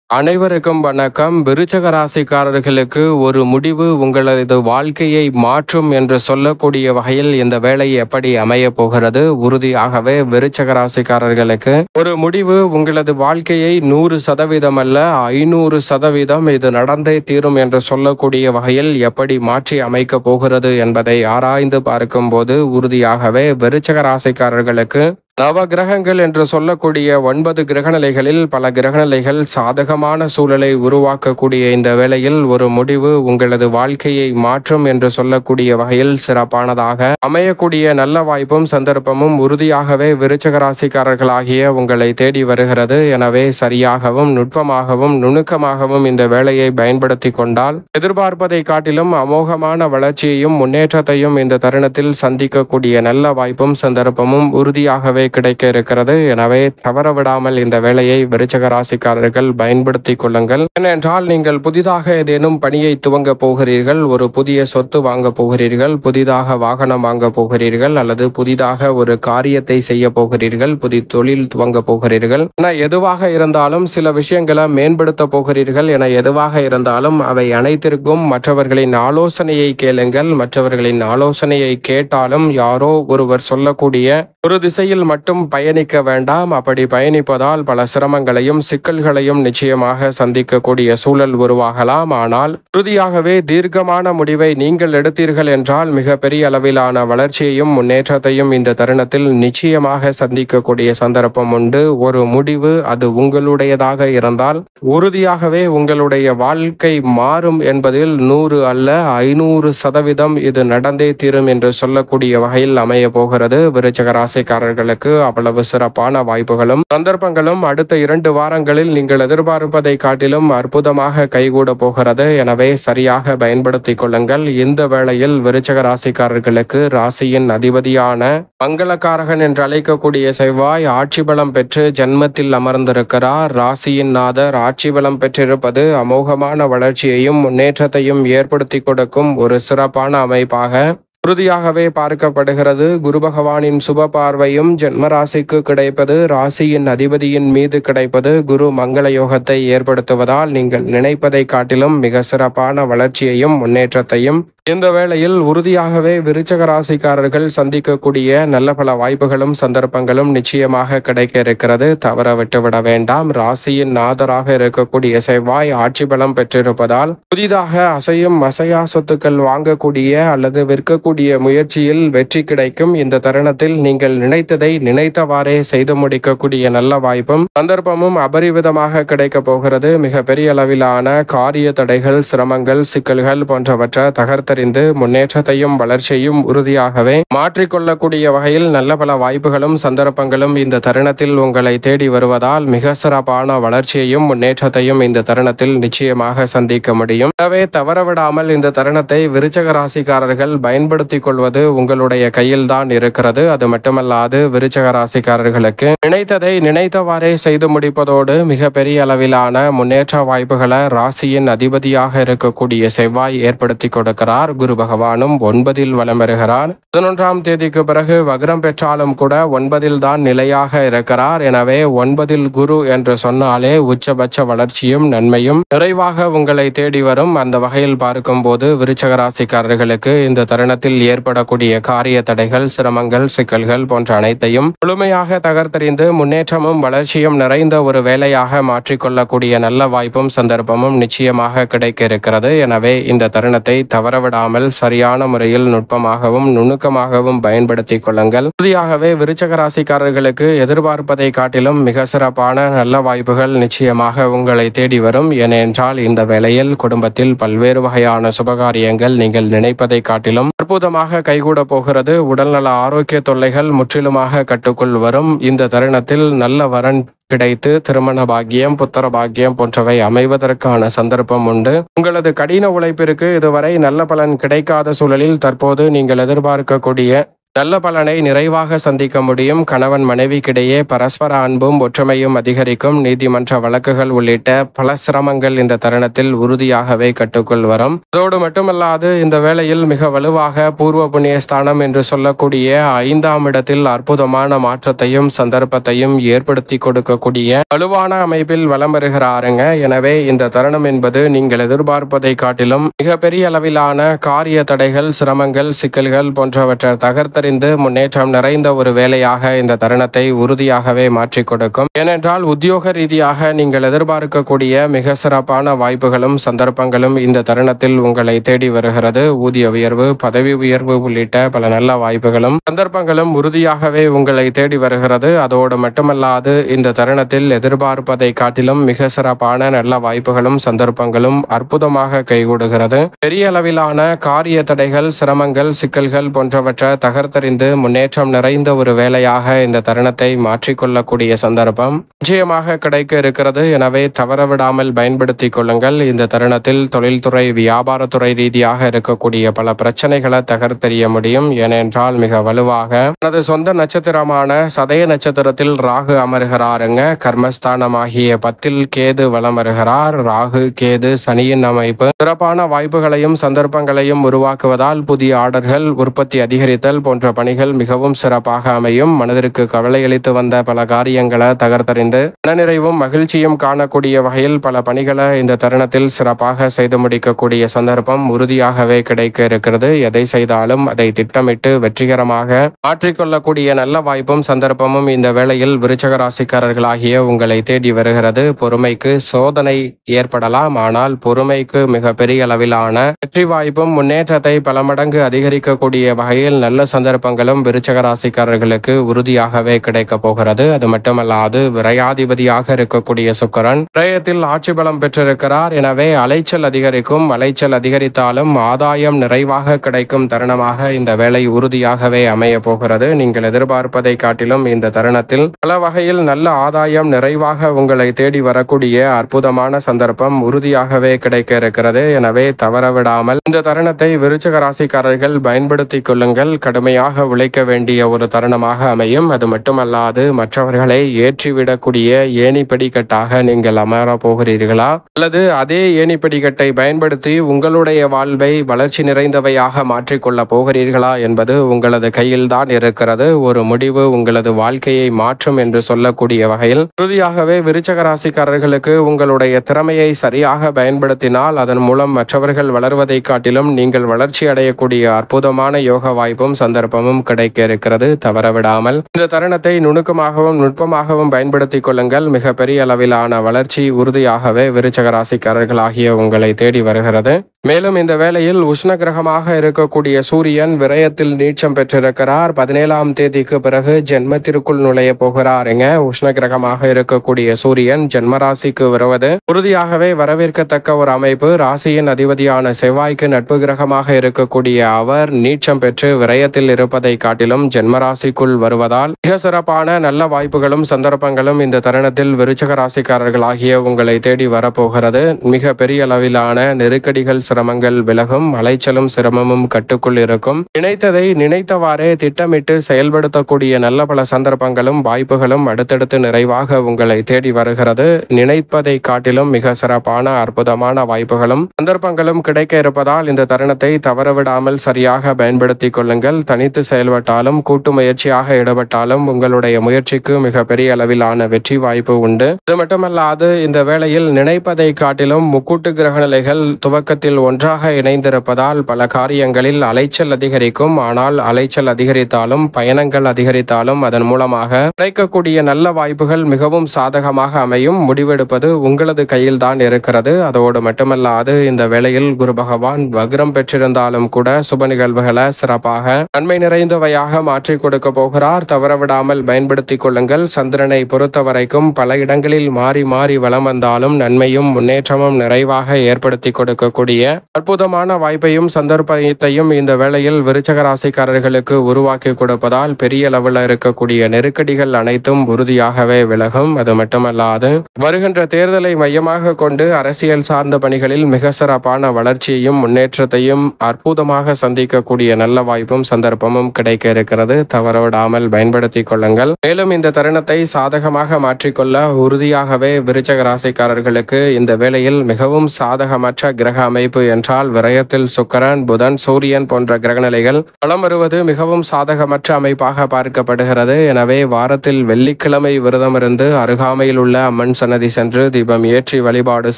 அனைவருக்கும் வணக்கம். விருச்சக ராசிக்காரர்களுக்கு ஒரு முடிவு உங்களது வாழ்க்கையை மாற்றும் என்று சொல்லக்கூடிய வகையில் இந்த வேலை எப்படி அமைய போகிறது? உறுதியாகவே விருச்சக ராசிக்காரர்களுக்கு ஒரு முடிவு உங்களது வாழ்க்கையை 100% அல்ல 500% இது நடந்தே தீரும் என்று சொல்லக்கூடிய வகையில் எப்படி மாற்றி அமைக்க போகிறது என்பதை ஆராய்ந்து பார்க்கும்போது உறுதியாகவே விருச்சக ராசிக்காரர்களுக்கு நவ கிரகங்கள் என்று சொல்லக்கூடிய 9 கிரகநிலைகளில் பல கிரகநிலைகள் சாதகமான சூழலை உருவாக்கக்கூடிய இந்த வேளையில் ஒரு முடிவு உங்களது வாழ்க்கையை மாற்றும் என்று சொல்லக்கூடிய வகையில் சிறப்பானதாக அமையக்கூடிய நல்ல வாய்ப்பும் சந்தர்ப்பமும் உறுதியாகவே விருச்சக ராசிக்காரர்களாகிய உங்களை தேடி வருகிறது. எனவே சரியாகவும் நுட்பமாகவும் நுணுக்கமாகவும் இந்த வேலையை பயன்படுத்தி கொண்டால் எதிர்பார்ப்பதை காட்டிலும் அமோகமான வளர்ச்சியையும் முன்னேற்றத்தையும் இந்த தருணத்தில் சந்திக்கக்கூடிய நல்ல வாய்ப்பும் சந்தர்ப்பமும் உறுதியாகவே கிடைக்க இருக்கிறது. எனவே தவறவிடாமல் இந்த வேலையை விருச்சக ராசிக்காரர்கள் பயன்படுத்தி கொள்ளுங்கள். ஏனென்றால் நீங்கள் புதிதாக ஏதேனும் பணியை துவங்க போகிறீர்கள், ஒரு புதிய சொத்து வாங்க போகிறீர்கள், புதிதாக வாகனம் வாங்க போகிறீர்கள், அல்லது புதிதாக ஒரு காரியத்தை செய்ய போகிறீர்கள், புதிய தொழில் துவங்க போகிறீர்கள் என எதுவாக இருந்தாலும், சில விஷயங்களை மேம்படுத்த போகிறீர்கள் என எதுவாக இருந்தாலும் அவை அனைத்திற்கும் மற்றவர்களின் ஆலோசனையை கேளுங்கள். மற்றவர்களின் ஆலோசனையை கேட்டாலும் யாரோ ஒருவர் சொல்லக்கூடிய ஒரு திசையில் மட்டும் பயணிக்க வேண்டாம். அப்படி பயணிப்பதால் பல சிரமங்களையும் சிக்கல்களையும் நிச்சயமாக சந்திக்கக்கூடிய சூழல் உருவாகலாம். ஆனால் உறுதியாகவே தீர்க்கமான முடிவை நீங்கள் எடுத்தீர்கள் என்றால் மிகப்பெரிய அளவிலான வளர்ச்சியையும் முன்னேற்றத்தையும் இந்த தருணத்தில் நிச்சயமாக சந்திக்கக்கூடிய சந்தர்ப்பம் உண்டு. ஒரு முடிவு அது உங்களுடையதாக இருந்தால் உறுதியாகவே உங்களுடைய வாழ்க்கை மாறும் என்பதில் 100 அல்ல 500% இது நடந்தே தீரும் என்று சொல்லக்கூடிய வகையில் அமைய போகிறது. விருச்சக ராசிக்காரர்களுக்கு அவ்வளவு சிறப்பான வாய்ப்புகளும் சந்தர்ப்பங்களும் அடுத்த 2 வாரங்களில் நீங்கள் எதிர்பார்ப்பதை காட்டிலும் அற்புதமாக கைகூட போகிறது. எனவே சரியாக பயன்படுத்திக் கொள்ளுங்கள். இந்த வேளையில் விருச்சக ராசிக்காரர்களுக்கு ராசியின் அதிபதியான மங்களகாரகன் என்று அழைக்கக்கூடிய செவ்வாய் ஆட்சி பலம் பெற்று ஜன்மத்தில் அமர்ந்திருக்கிறார். ராசியின் நாதர் ஆட்சி பலம் பெற்றிருப்பது அமோகமான வளர்ச்சியையும் முன்னேற்றத்தையும் ஏற்படுத்தி கொடுக்கும் ஒரு சிறப்பான அமைப்பாக உறுதியாகவே பார்க்கப்படுகிறது. குரு பகவானின் சுப பார்வையும் ஜென்மராசிக்கு கிடைப்பது, ராசியின் அதிபதியின் மீது கிடைப்பது குரு மங்கள யோகத்தை ஏற்படுத்துவதால் நீங்கள் நினைப்பதை காட்டிலும் மிக சிறப்பான வளர்ச்சியையும் முன்னேற்றத்தையும் இந்த வேளையில் உறுதியாகவே விருச்சக ராசிக்காரர்கள் சந்திக்கக்கூடிய நல்ல பல வாய்ப்புகளும் சந்தர்ப்பங்களும் நிச்சயமாக கிடைக்க இருக்கிறது. தவற விட்டுவிட வேண்டாம். ராசியின் நாதராக இருக்கக்கூடிய செவ்வாய் ஆட்சி பலம் பெற்றிருப்பதால் புதிதாக அசையும் அசையா சொத்துக்கள் வாங்கக்கூடிய அல்லது விற்கக்கூடிய முயற்சியில் வெற்றி கிடைக்கும். இந்த தருணத்தில் நீங்கள் நினைத்ததை நினைத்தவாறே செய்து முடிக்கக்கூடிய நல்ல வாய்ப்பும் சந்தர்ப்பமும் அபரிவிதமாக கிடைக்க போகிறது. மிக பெரிய அளவிலான காரிய தடைகள், சிரமங்கள், சிக்கல்கள் போன்றவற்றை தகர்த்தறிந்து முன்னேற்றத்தையும் வளர்ச்சியையும் உறுதியாகவே மாற்றிக்கொள்ளக்கூடிய வகையில் நல்ல பல வாய்ப்புகளும் சந்தர்ப்பங்களும் இந்த தருணத்தில் உங்களை தேடி வருவதால் மிக சிறப்பான வளர்ச்சியையும் முன்னேற்றத்தையும் இந்த தருணத்தில் நிச்சயமாக சந்திக்க முடியும். எனவே தவறவிடாமல் இந்த தருணத்தை விருச்சக ராசிக்காரர்கள் பயன்படுத்திக் கொள்வது உங்களுடைய கையில் தான் இருக்கிறது. அது மட்டுமல்லாது விருச்சக ராசிக்காரர்களுக்கு நினைத்ததை நினைத்தவாறே செய்து முடிப்பதோடு மிக பெரிய அளவிலான முன்னேற்ற வாய்ப்புகளை ராசியின் அதிபதியாக இருக்கக்கூடிய செவ்வாய் ஏற்படுத்தி கொடுக்கிறார். குரு பகவானும் 9 வலம் பெறுகிறார். 11ஆம் தேதிக்கு பிறகு வக்ரம் பெற்றாலும் கூட 9 தான் நிலையாக இருக்கிறார். எனவே 9 குரு என்று சொன்னாலே உச்சபட்ச வளர்ச்சியும் நன்மையும் நிறைவாக உங்களை தேடி வரும். அந்த வகையில் பார்க்கும்போது விருச்சக ராசிக்காரர்களுக்கு இந்த தருணத்தில் ஏற்படக்கூடிய காரிய தடைகள், சிரமங்கள், சிக்கல்கள் போன்ற அனைத்தையும் முழுமையாக தகர்த்தறிந்து முன்னேற்றமும் வளர்ச்சியும் நிறைந்த ஒரு வேலையாக மாற்றிக்கொள்ளக்கூடிய நல்ல வாய்ப்பும் சந்தர்ப்பமும் நிச்சயமாக கிடைக்க இருக்கிறது. எனவே இந்த தருணத்தை தவறவிடாமல் சரியான முறையில் நுட்பமாகவும் நுணுக்கமாகவும் பயன்படுத்திக் கொள்ளுங்கள். உறுதியாகவே விருச்சக ராசிக்காரர்களுக்கு எதிர்பார்ப்பதை காட்டிலும் மிக சிறப்பான நல்ல வாய்ப்புகள் நிச்சயமாக உங்களை தேடி வரும். ஏனென்றால் இந்த வேளையில் குடும்பத்தில் பல்வேறு வகையான சுபகாரியங்கள் நீங்கள் நினைப்பதை காட்டிலும் அற்புதமாக கைகூட போகிறது. உடல்நல ஆரோக்கிய தொல்லைகள் முற்றிலுமாக கட்டுக்குள் வரும். இந்த தருணத்தில் நல்ல வரன் கிடைத்து திருமண பாக்கியம், புத்திர பாக்கியம் போன்றவை அமைவதற்கான சந்தர்ப்பம் உண்டு. உங்களது கடின உழைப்பிற்கு இதுவரை நல்ல பலன் கிடைக்காத சூழலில் தற்போது நீங்கள் எதிர்பார்க்கக்கூடிய நல்ல பலனை நிறைவாக சந்திக்க முடியும். கணவன் மனைவிக்கிடையே பரஸ்பர அன்பும் ஒற்றுமையும் அதிகரிக்கும். நீதிமன்ற வழக்குகள் உள்ளிட்ட பல சிரமங்கள் இந்த தருணத்தில் உறுதியாகவே கட்டுக்குள் வரும். அதோடு மட்டுமல்லாது இந்த வேளையில் மிக வலுவாக பூர்வ புண்ணிய ஸ்தானம் என்று சொல்லக்கூடிய 5ஆம் இடத்தில் அற்புதமான மாற்றத்தையும் சந்தர்ப்பத்தையும் ஏற்படுத்தி கொடுக்கக்கூடிய வலுவான அமைப்பில் வலம் வருகிறாருங்க. எனவே இந்த தருணம் என்பது நீங்கள் எதிர்பார்ப்பதை காட்டிலும் மிகப்பெரிய அளவிலான காரிய தடைகள், சிரமங்கள், சிக்கல்கள் போன்றவற்றை தகர்த்தறிந்து முன்னேற்றம் நிறைந்த ஒரு வேலையாக இந்த தருணத்தை உறுதியாகவே மாற்றிக் கொடுக்கும். ஏனென்றால் உத்தியோக ரீதியாக நீங்கள் எதிர்பார்க்கக்கூடிய மிக சிறப்பான வாய்ப்புகளும் சந்தர்ப்பங்களும் இந்த தருணத்தில் உங்களை தேடி வருகிறது. ஊதிய உயர்வு, பதவி உயர்வு உள்ளிட்ட பல நல்ல வாய்ப்புகளும் சந்தர்ப்பங்களும் உறுதியாகவே உங்களை தேடி வருகிறது. அதோடு மட்டுமல்லாது இந்த தருணத்தில் எதிர்பார்ப்பதை காட்டிலும் மிக சிறப்பான நல்ல வாய்ப்புகளும் சந்தர்ப்பங்களும் அற்புதமாக கைகூடுகிறது. பெரிய அளவிலான காரிய தடைகள், சிரமங்கள், சிக்கல்கள் போன்றவற்றை தகர்த்தறிந்து முன்னேற்றம் நிறைந்த ஒரு வேலையாக இந்த தருணத்தை மாற்றிக்கொள்ளக்கூடிய சந்தர்ப்பம் நிச்சயமாக கிடைக்க இருக்கிறது. எனவே தவறவிடாமல் பயன்படுத்திக் கொள்ளுங்கள். இந்த தருணத்தில் தொழில்துறை, வியாபாரத்துறை ரீதியாக இருக்கக்கூடிய பல பிரச்சனைகளை தகர்த்தெறிய முடியும். ஏனென்றால் மிக வலுவாக தனது சொந்த நட்சத்திரமான சதய நட்சத்திரத்தில் ராகு அமர்கிறாருங்க. கர்மஸ்தானமாகிய 10ல் கேது வலம் வருகிறார். ராகு, கேது, சனியின் அமைப்பு சிறப்பான வாய்ப்புகளையும் சந்தர்ப்பங்களையும் உருவாக்குவதால் புதிய ஆர்டர்கள், உற்பத்தி அதிகரித்தல் போன்ற பணிகள் மிகவும் சிறப்பாக அமையும். மனதிற்கு கவலையளித்து வந்த பல காரியங்களை தகர்த்தறிந்து மனநிறைவும் மகிழ்ச்சியும் காணக்கூடிய வகையில் பல பணிகளை இந்த தருணத்தில் சிறப்பாக செய்து முடிக்கக்கூடிய சந்தர்ப்பம் உறுதியாகவே கிடைக்க இருக்கிறது. எதை செய்தாலும் அதை திட்டமிட்டு வெற்றிகரமாக மாற்றிக்கொள்ளக்கூடிய நல்ல வாய்ப்பும் சந்தர்ப்பமும் இந்த வேளையில் விருச்சிக ராசிக்காரர்களாகிய உங்களை தேடி வருகிறது. பொறுமைக்கு சோதனை ஏற்படலாம், ஆனால் பொறுமைக்கு மிக பெரிய அளவிலான வெற்றி வாய்ப்பும் முன்னேற்றத்தை பல மடங்கு அதிகரிக்கக்கூடிய வகையில் நல்ல சந்தர்ப்பங்களும் விருச்சிக ராசிக்காரர்களுக்கு உறுதியாகவே கிடைக்க போகிறது. அது மட்டுமல்லாது விரையாதிபதியாக இருக்கக்கூடிய சுக்கிரன் விரயத்தில் ஆட்சி பலம் பெற்றிருக்கிறார். எனவே அலைச்சல் அதிகரிக்கும். அலைச்சல் அதிகரித்தாலும் ஆதாயம் நிறைவாக கிடைக்கும் தருணமாக இந்த வேலை உறுதியாகவே அமைய போகிறது. நீங்கள் எதிர்பார்ப்பதை காட்டிலும் இந்த தருணத்தில் பல வகையில் நல்ல ஆதாயம் நிறைவாக உங்களை தேடி வரக்கூடிய அற்புதமான சந்தர்ப்பம் உறுதியாகவே கிடைக்க இருக்கிறது. எனவே தவறவிடாமல் இந்த தருணத்தை விருச்சிக ராசிக்காரர்கள் பயன்படுத்திக் கொள்ளுங்கள். கடுமையாக உழைக்க வேண்டிய ஒரு தருணமாக அமையும். அது மட்டுமல்லாது மற்றவர்களை ஏற்றிவிடக்கூடிய ஏணிப்படிக்கட்டாக நீங்கள் அமர போகிறீர்களா, அல்லது அதே ஏணிப்படிக்கட்டை பயன்படுத்தி உங்களுடைய வாழ்வை வளர்ச்சி நிறைந்தவையாக மாற்றிக்கொள்ள போகிறீர்களா என்பது உங்களது கையில்தான் இருக்கிறது. ஒரு முடிவு உங்களது வாழ்க்கையை மாற்றும் என்று சொல்லக்கூடிய வகையில் உறுதியாகவே விருச்சிக ராசிக்காரர்களுக்கு உங்களுடைய திறமையை சரியாக பயன்படுத்தினால் அதன் மூலம் மற்றவர்கள் வளர்வதை காட்டிலும் நீங்கள் வளர்ச்சி அடையக்கூடிய அற்புதமான யோக வாய்ப்பும் சந்தர்ப்பமும் கிடைக்க இருக்கிறது. தவறவிடாமல் இந்த தருணத்தை நுணுக்கமாகவும் நுட்பமாகவும் பயன்படுத்திக் கொள்ளுங்கள். மிக பெரிய அளவிலான வளர்ச்சி உறுதியாகவே விருச்சிக ராசிக்காரர்களாகிய உங்களை தேடி வருகிறது. மேலும் இந்த வேளையில் உஷ்ண கிரகமாக இருக்கக்கூடிய சூரியன் விரயத்தில் நீச்சம் பெற்றிருக்கிறார். 17ஆம் தேதிக்கு பிறகு ஜென்மத்திற்குள் நுழைய போகிறாருங்க. உஷ்ண கிரகமாக இருக்கக்கூடிய சூரியன் ஜென்மராசிக்கு வருவது உறுதியாகவே வரவேற்கத்தக்க ஒரு அமைப்பு. ராசியின் அதிபதியான செவ்வாய்க்கு நட்பு கிரகமாக இருக்கக்கூடிய அவர் நீச்சம் பெற்று விரயத்தில் இருப்பதை காட்டிலும் ஜென்மராசிக்குள் வருவதால் மிக சிறப்பான நல்ல வாய்ப்புகளும் சந்தர்ப்பங்களும் இந்த தருணத்தில் விருச்சிக ராசிக்காரர்களாகிய உங்களை தேடி வரப்போகிறது. மிக பெரிய அளவிலான நெருக்கடிகள், சிரமங்கள் விலகும். அலைச்சலும் சிரமமும் கட்டுக்குள் இருக்கும். நினைத்ததை நினைத்தவாறே திட்டமிட்டு செயல்படுத்தக்கூடிய நல்ல பல சந்தர்ப்பங்களும் வாய்ப்புகளும் அடுத்தடுத்து நிறைவாக உங்களை தேடி வருகிறது. நினைப்பதை காட்டிலும் மிக சிறப்பான அற்புதமான வாய்ப்புகளும் சந்தர்ப்பங்களும் கிடைக்க இருப்பதால் இந்த தருணத்தை தவறவிடாமல் சரியாக பயன்படுத்திக் கொள்ளுங்கள். தனித்து செயல்பட்டாலும் கூட்டு முயற்சியாக ஈடுபட்டாலும் உங்களுடைய முயற்சிக்கு மிக பெரிய அளவிலான வெற்றி வாய்ப்பு உண்டு. இது மட்டுமல்லாது இந்த வேளையில் நினைப்பதை காட்டிலும் முக்கூட்டு கிரக நிலைகள் துவக்கத்தில் ஒன்றாக இணைந்திருப்பதால் பல காரியங்களில் அலைச்சல் அதிகரிக்கும். ஆனால் அலைச்சல் அதிகரித்தாலும் பயணங்கள் அதிகரித்தாலும் அதன் மூலமாக கிடைக்கக்கூடிய நல்ல வாய்ப்புகள் மிகவும் சாதகமாக அமையும். முடிவெடுப்பது உங்களது கையில் தான் இருக்கிறது. அதோடு மட்டுமல்லாது இந்த வேளையில் குரு பகவான் வக்ரம் பெற்றிருந்தாலும் கூட சுப நிகழ்வுகளை சிறப்பாக நன்மை நிறைந்தவையாக மாற்றிக் கொடுக்க போகிறார். தவறவிடாமல் பயன்படுத்திக் கொள்ளுங்கள். சந்திரனை பொறுத்த வரைக்கும் பல இடங்களில் மாறி மாறி வலம் வந்தாலும் நன்மையும் முன்னேற்றமும் நிறைவாக ஏற்படுத்தி கொடுக்கக்கூடிய அற்புதமான வாய்ப்பையும் சந்தர்ப்பத்தையும் இந்த வேளையில் விருச்சக ராசிக்காரர்களுக்கு உருவாக்கி கொடுப்பதால் பெரிய லெவலில் இருக்கக்கூடிய நெருக்கடிகள் அனைத்தும் உறுதியாகவே விலகும். அது மட்டுமல்லாது வருகின்ற தேர்தலை மையமாக கொண்டு அரசியல் சார்ந்த பணிகளில் மிக சிறப்பான வளர்ச்சியையும் முன்னேற்றத்தையும் அற்புதமாக சந்திக்கக்கூடிய நல்ல வாய்ப்பும் சந்தர்ப்பமும் கிடைக்க இருக்கிறது. தவறவிடாமல் பயன்படுத்திக் கொள்ளுங்கள். மேலும் இந்த தருணத்தை சாதகமாக மாற்றிக்கொள்ள உறுதியாகவே விருச்சக ராசிக்காரர்களுக்கு இந்த வேளையில் மிகவும் சாதகமற்ற கிரக அமைப்பு என்றால் விரயத்தில் சுக்கிரன், புதன், சூரியன் போன்ற கிரகநிலைகள் வலம் வருவது மிகவும் சாதகமற்ற அமைப்பாக பார்க்கப்படுகிறது. எனவே வாரத்தில் வெள்ளிக்கிழமை விரதம் இருந்து அருகாமையில் உள்ள அம்மன் சன்னதி சென்று தீபம் ஏற்றி வழிபாடு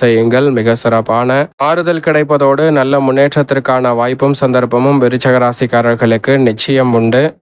செய்யுங்கள். மிக சிறப்பான ஆறுதல் கிடைப்பதோடு நல்ல முன்னேற்றத்திற்கான வாய்ப்பும் சந்தர்ப்பமும் விருச்சக ராசிக்காரர்களுக்கு நிச்சயம் உண்டு.